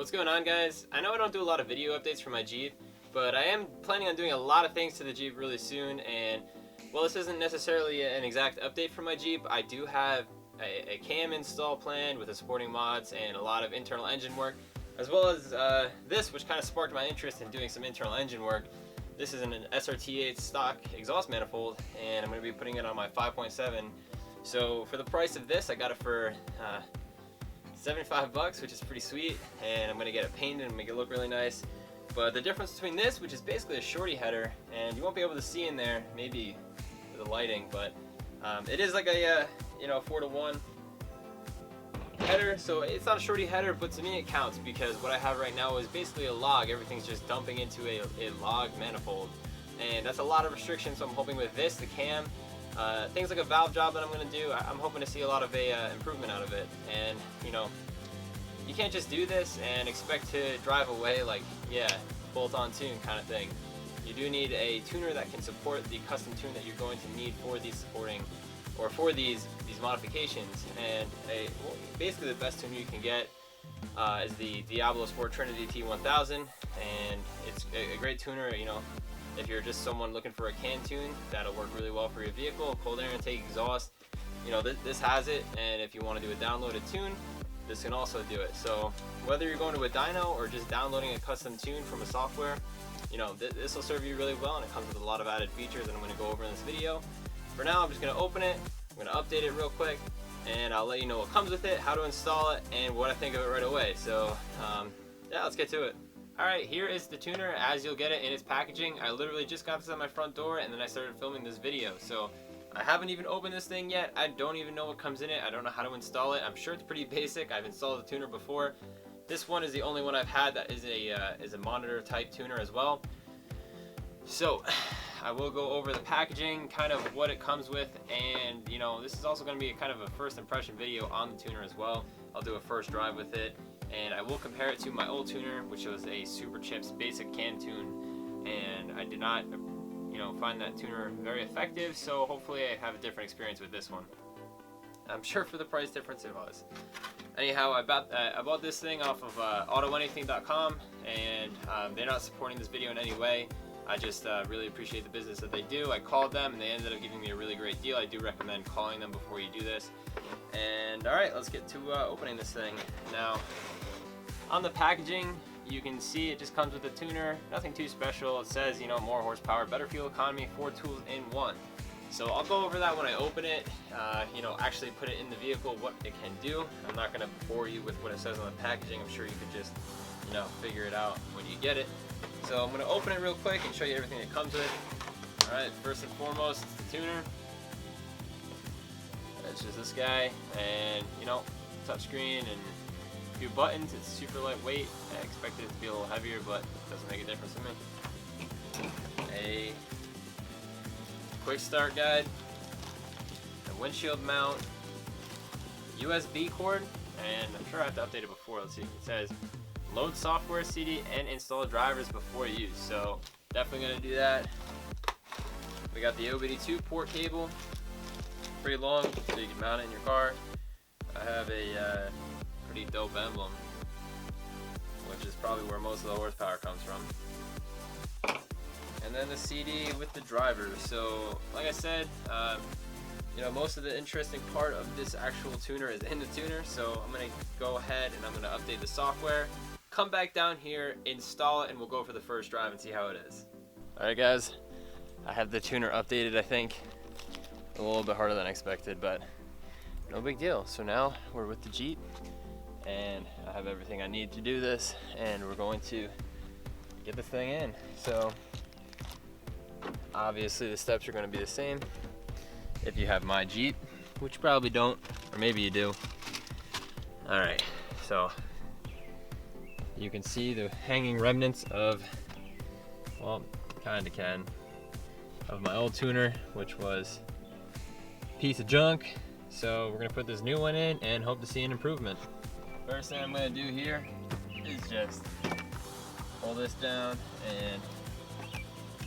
What's going on, guys? I know I don't do a lot of video updates for my Jeep, but I am planning on doing a lot of things to the Jeep really soon, and well, this isn't necessarily an exact update for my Jeep. I do have a cam install planned with the supporting mods and a lot of internal engine work, as well as this, which kind of sparked my interest in doing some internal engine work. This is an SRT8 stock exhaust manifold, and I'm going to be putting it on my 5.7. So for the price of this, I got it for $75, which is pretty sweet, and I'm going to get it painted and make it look really nice. But the difference between this, which is basically a shorty header, and you won't be able to see in there, maybe with the lighting, but it is like a 4-to-1 header, so it's not a shorty header, but to me it counts because what I have right now is basically a log. Everything's just dumping into a log manifold, and that's a lot of restrictions. So I'm hoping with this, the cam, things like a valve job that I'm going to do, I'm hoping to see a lot of improvement out of it. And you can't just do this and expect to drive away like, yeah, bolt-on tune kind of thing. You do need a tuner that can support the custom tune that you're going to need for these supporting, or for these modifications. And basically the best tuner you can get is the DiabloSport Trinity T1000, and it's a great tuner. If you're just someone looking for a can tune, that'll work really well for your vehicle. Cold air intake, exhaust, this has it. And if you want to do a downloaded tune, this can also do it. So whether you're going to a dyno or just downloading a custom tune from a software, this will serve you really well, and it comes with a lot of added features that I'm going to go over in this video. For now, I'm just going to open it, I'm going to update it real quick, and I'll let you know what comes with it, how to install it, and what I think of it right away. So yeah, let's get to it. Alright, here is the tuner as you'll get it in its packaging. I literally just got this at my front door, and then I started filming this video. So I haven't even opened this thing yet. I don't even know what comes in it. I don't know how to install it. I'm sure it's pretty basic. I've installed the tuner before. This one is the only one I've had that is a monitor type tuner as well. So I will go over the packaging, kind of what it comes with, and this is also going to be kind of a first impression video on the tuner as well. I'll do a first drive with it, and I will compare it to my old tuner, which was a Super Chips basic can tune, and I did not find that tuner very effective, so hopefully I have a different experience with this one. I'm sure for the price difference it was. Anyhow, I bought this thing off of AutoAnything.com, and they're not supporting this video in any way. I just really appreciate the business that they do. I called them and they ended up giving me a really great deal. I do recommend calling them before you do this. And alright, let's get to opening this thing. Now, on the packaging, you can see it just comes with a tuner, nothing too special. It says, more horsepower, better fuel economy, 4 tools in 1. So I'll go over that when I open it, actually put it in the vehicle, what it can do. I'm not going to bore you with what it says on the packaging. I'm sure you could just, figure it out when you get it. So I'm going to open it real quick and show you everything that comes with it. Alright, first and foremost, the tuner. It's just this guy, and touchscreen and a few buttons. It's super lightweight. I expected it to be a little heavier, but it doesn't make a difference to me. A quick start guide, a windshield mount, USB cord, and I'm sure I have to update it before. Let's see. It says load software CD and install drivers before use, so definitely going to do that. We got the OBD2 port cable, pretty long, so you can mount it in your car. I have a pretty dope emblem, which is probably where most of the horsepower comes from. And then the CD with the drivers. So like I said, most of the interesting part of this actual tuner is in the tuner, so I'm going to go ahead and I'm going to update the software, come back down here, install it, and we'll go for the first drive and see how it is. Alright guys, I have the tuner updated. I think a little bit harder than expected, but no big deal. So now we're with the Jeep, and I have everything I need to do this, and we're going to get this thing in. So obviously the steps are going to be the same if you have my Jeep, which you probably don't, or maybe you do. Alright, so you can see the hanging remnants of, well, kinda can, of my old tuner, which was a piece of junk. So we're gonna put this new one in and hope to see an improvement. First thing I'm gonna do here is just pull this down, and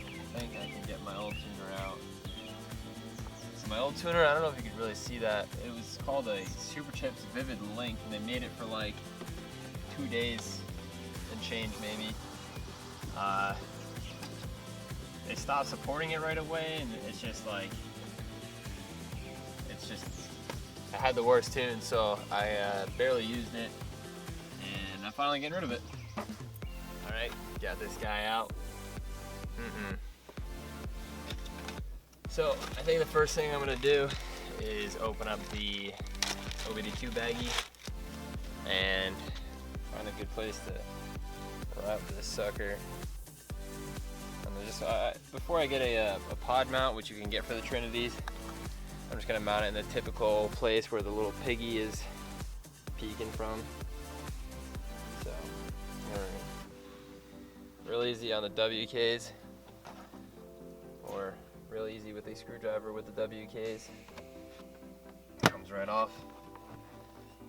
I think I can get my old tuner out. So my old tuner, I don't know if you can really see that. It was called a Super Chips Vivid Link, and they made it for like 2 days and change maybe. They stopped supporting it right away, and it's just like, I had the worst tune, so I barely used it, and I'm finally getting rid of it. All right, got this guy out. So I think the first thing I'm gonna do is open up the OBD2 baggie and find a good place to wrap this sucker. And just before I get a pod mount, which you can get for the Trinities, I'm just gonna mount it in the typical place where the little piggy is peeking from. So, real easy on the WKs, or real easy with a screwdriver with the WKs. Comes right off,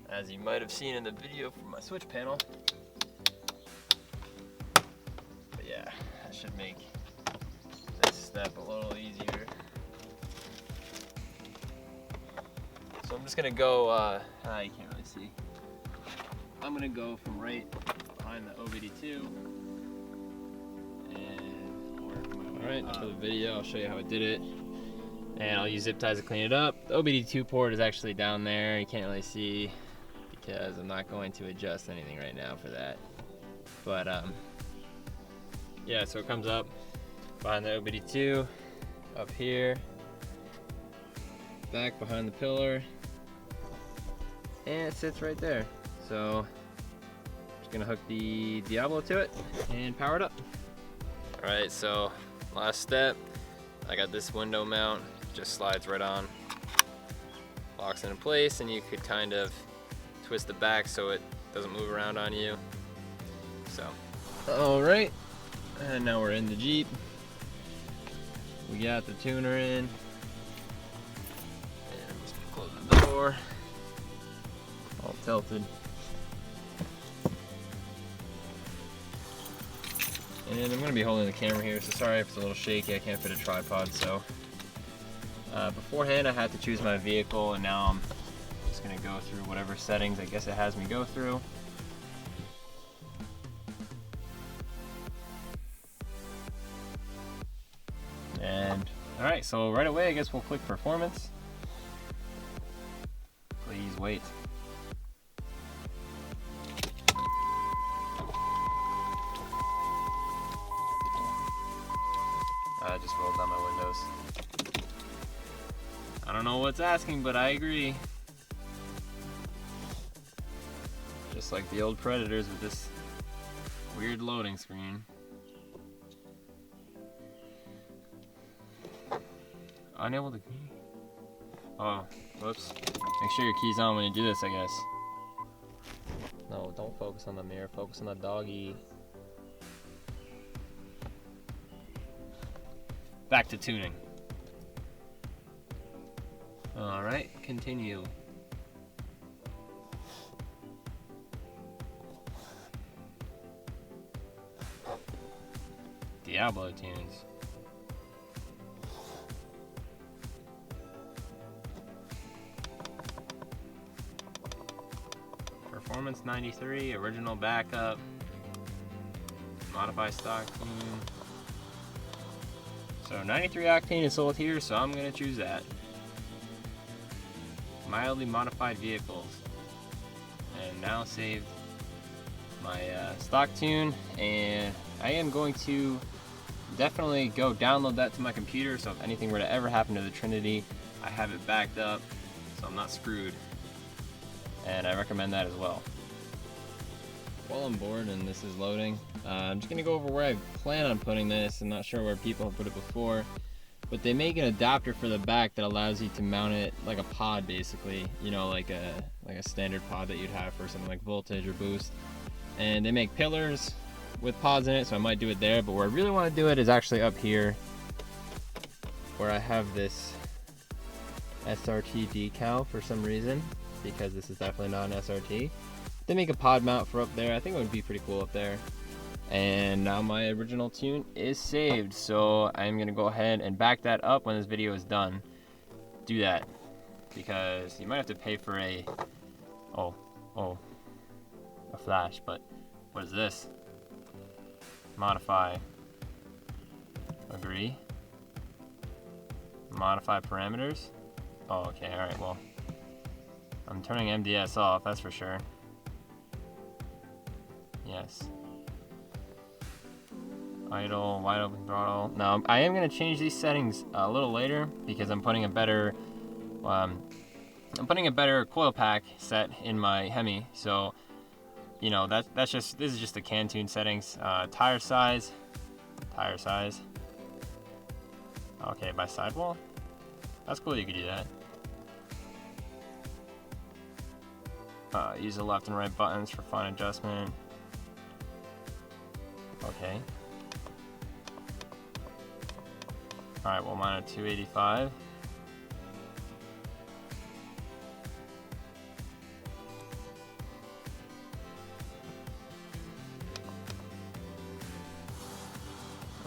as you might have seen in the video from my switch panel. But yeah, that should make this step a little easier. So I'm just gonna go, you can't really see. I'm gonna go from right behind the OBD2 and work my way. Alright, for the video, I'll show you how I did it. And I'll use zip ties to clean it up. The OBD2 port is actually down there. You can't really see because I'm not going to adjust anything right now for that. But yeah, so it comes up behind the OBD2, up here, back behind the pillar, and it sits right there. So just gonna hook the Diablo to it and power it up. All right, so last step, I got this window mount, just slides right on, locks into place, and you could kind of twist the back so it doesn't move around on you. So, all right, and now we're in the Jeep. We got the tuner in, and I'm just gonna close the door, all tilted. And I'm gonna be holding the camera here, so sorry if it's a little shaky, I can't fit a tripod, so. Beforehand I had to choose my vehicle, and now I'm just gonna go through whatever settings I guess it has me go through. And all right, so right away I guess we'll click performance. Please wait. I just rolled down my windows. I don't know what's asking, but I agree. Just like the old Predators with this weird loading screen. Unable to key. Oh, whoops. Make sure your key's on when you do this, I guess. No, don't focus on the mirror, focus on the doggy. Back to tuning. All right, continue. Diablo tunes. Performance 93, original backup, modify stock tune. So 93 octane is sold here, so I'm gonna choose that. Mildly modified vehicles, and now saved my stock tune, and I am going to definitely go download that to my computer, so if anything were to ever happen to the Trinity, I have it backed up so I'm not screwed, and I recommend that as well. While I'm bored and this is loading, I'm just gonna go over where I plan on putting this. I'm not sure where people have put it before, but they make an adapter for the back that allows you to mount it like a pod, basically, you know, like a standard pod that you'd have for something like voltage or boost. And they make pillars with pods in it, so I might do it there, but where I really want to do it is actually up here where I have this SRT decal for some reason, because this is definitely not an SRT. They make a pod mount for up there. I think it would be pretty cool up there. And now my original tune is saved, so I'm gonna go ahead and back that up when this video is done. Do that, because you might have to pay for a flash, but what is this? Modify. Agree. Modify parameters. Oh, okay, alright, well. I'm turning MDS off, that's for sure. Yes. Idle, wide open throttle. Now, I am going to change these settings a little later because I'm putting a better coil pack set in my Hemi. So, you know, this is just the can tune settings. Tire size. Okay, by sidewall. That's cool, you could do that. Use the left and right buttons for fine adjustment. Okay. Alright, well, mine are 285.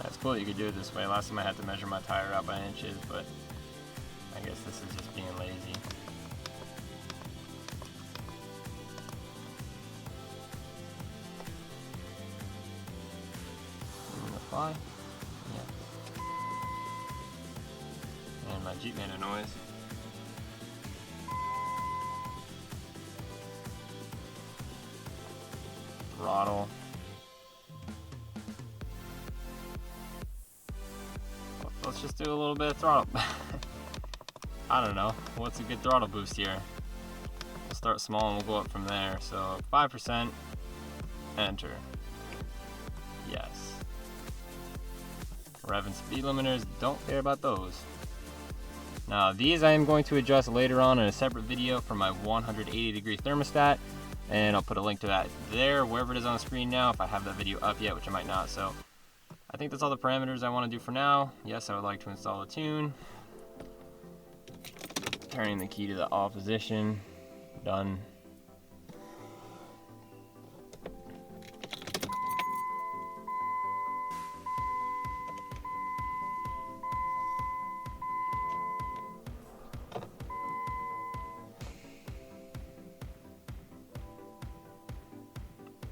That's cool, you could do it this way. Last time I had to measure my tire out by inches, but I guess this is just being lazy. Apply. Yeah. And my Jeep made a noise. Throttle. Let's just do a little bit of throttle. I don't know. What's a good throttle boost here? We'll start small and we'll go up from there. So 5%. Enter. Yes. Rev and speed limiters, don't care about those. Now these I am going to adjust later on in a separate video for my 180-degree thermostat, and I'll put a link to that there, wherever it is on the screen now, if I have that video up yet, which I might not. So I think that's all the parameters I want to do for now. Yes, I would like to install a tune. Turning the key to the off position. Done.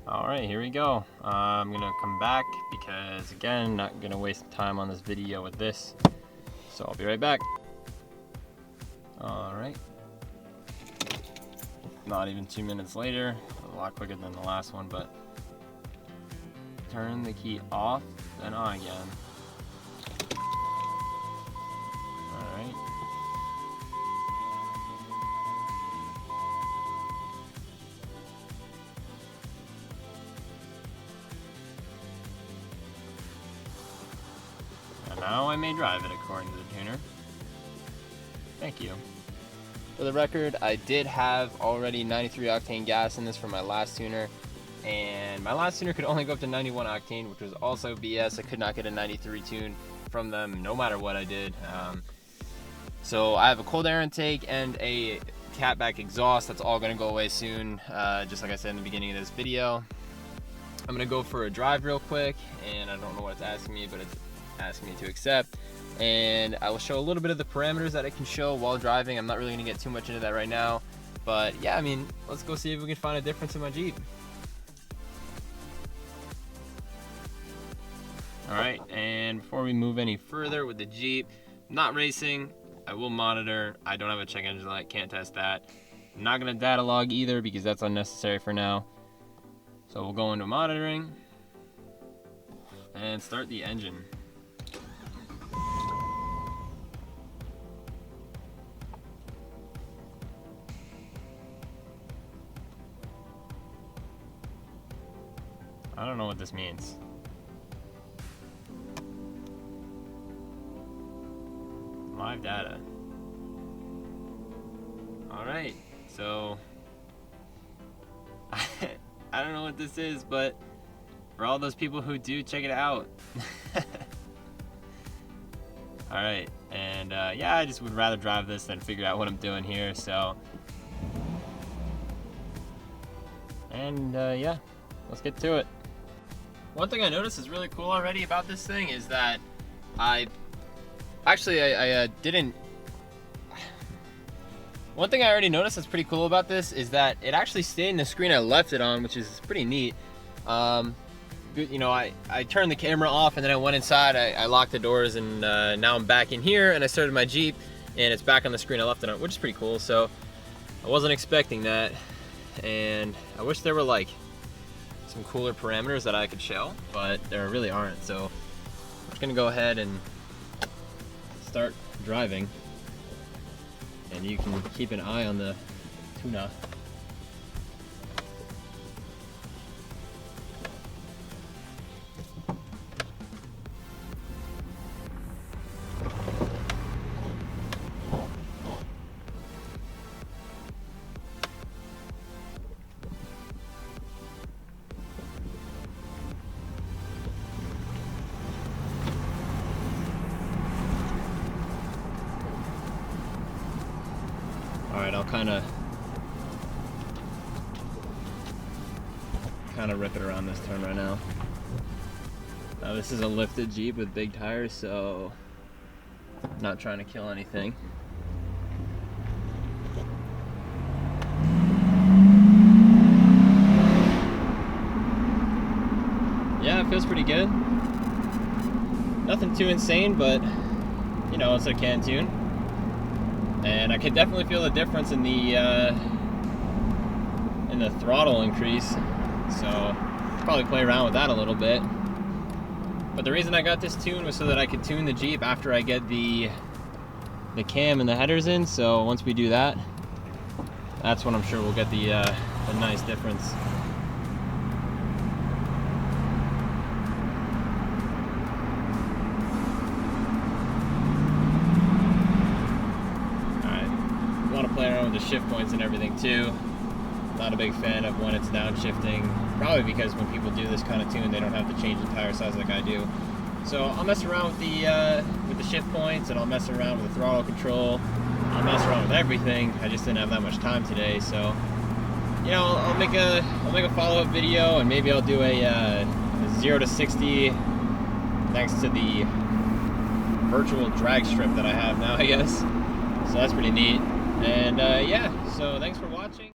Alright, here we go. I'm going to come back because, again, not going to waste time on this video with this. So I'll be right back. Alright. Not even 2 minutes later. A lot quicker than the last one, but turn the key off, then on again. Alright. Now I may drive it according to the tuner. Thank you. For the record, I did have already 93 octane gas in this from my last tuner, and my last tuner could only go up to 91 octane, which was also BS. I could not get a 93 tune from them no matter what I did. So I have a cold air intake and a catback exhaust. That's all going to go away soon, just like I said in the beginning of this video. I'm going to go for a drive real quick, and I don't know what it's asking me, but it's asking me to accept, and I will show a little bit of the parameters that I can show while driving. I'm not really going to get too much into that right now, but yeah, I mean, let's go see if we can find a difference in my Jeep. Alright, and before we move any further with the Jeep, not racing, I will monitor. I don't have a check engine light, can't test that. I'm not going to data log either because that's unnecessary for now. So we'll go into monitoring and start the engine. I don't know what this means. Live data. Alright, so I don't know what this is, but for all those people who do, check it out. Alright, and yeah, I just would rather drive this than figure out what I'm doing here, so. And yeah, let's get to it. One thing I noticed is really cool already about this thing is that I didn't. One thing I already noticed that's pretty cool about this is that it actually stayed in the screen I left it on, which is pretty neat. you know, I turned the camera off and then I went inside, I locked the doors, and now I'm back in here and I started my Jeep and it's back on the screen I left it on, which is pretty cool. So I wasn't expecting that, and I wish there were like some cooler parameters that I could show, but there really aren't. So I'm just gonna go ahead and start driving, and you can keep an eye on the tuna. Alright, I'll kind of rip it around this turn right now. This is a lifted Jeep with big tires, so I'm not trying to kill anything. Yeah, it feels pretty good. Nothing too insane, but you know, it's a can tune. And I could definitely feel the difference in the throttle increase, so I'll probably play around with that a little bit. But the reason I got this tune was so that I could tune the Jeep after I get the cam and the headers in. So once we do that, that's when I'm sure we'll get the nice difference. Play around with the shift points and everything too. Not a big fan of when it's downshifting, probably because when people do this kind of tune, they don't have to change the tire size like I do. So I'll mess around with the shift points, and I'll mess around with the throttle control. I'll mess around with everything. I just didn't have that much time today, so you know, I'll make a follow-up video, and maybe I'll do a 0 to 60 next to the virtual drag strip that I have now, I guess. So that's pretty neat. And yeah, so thanks for watching.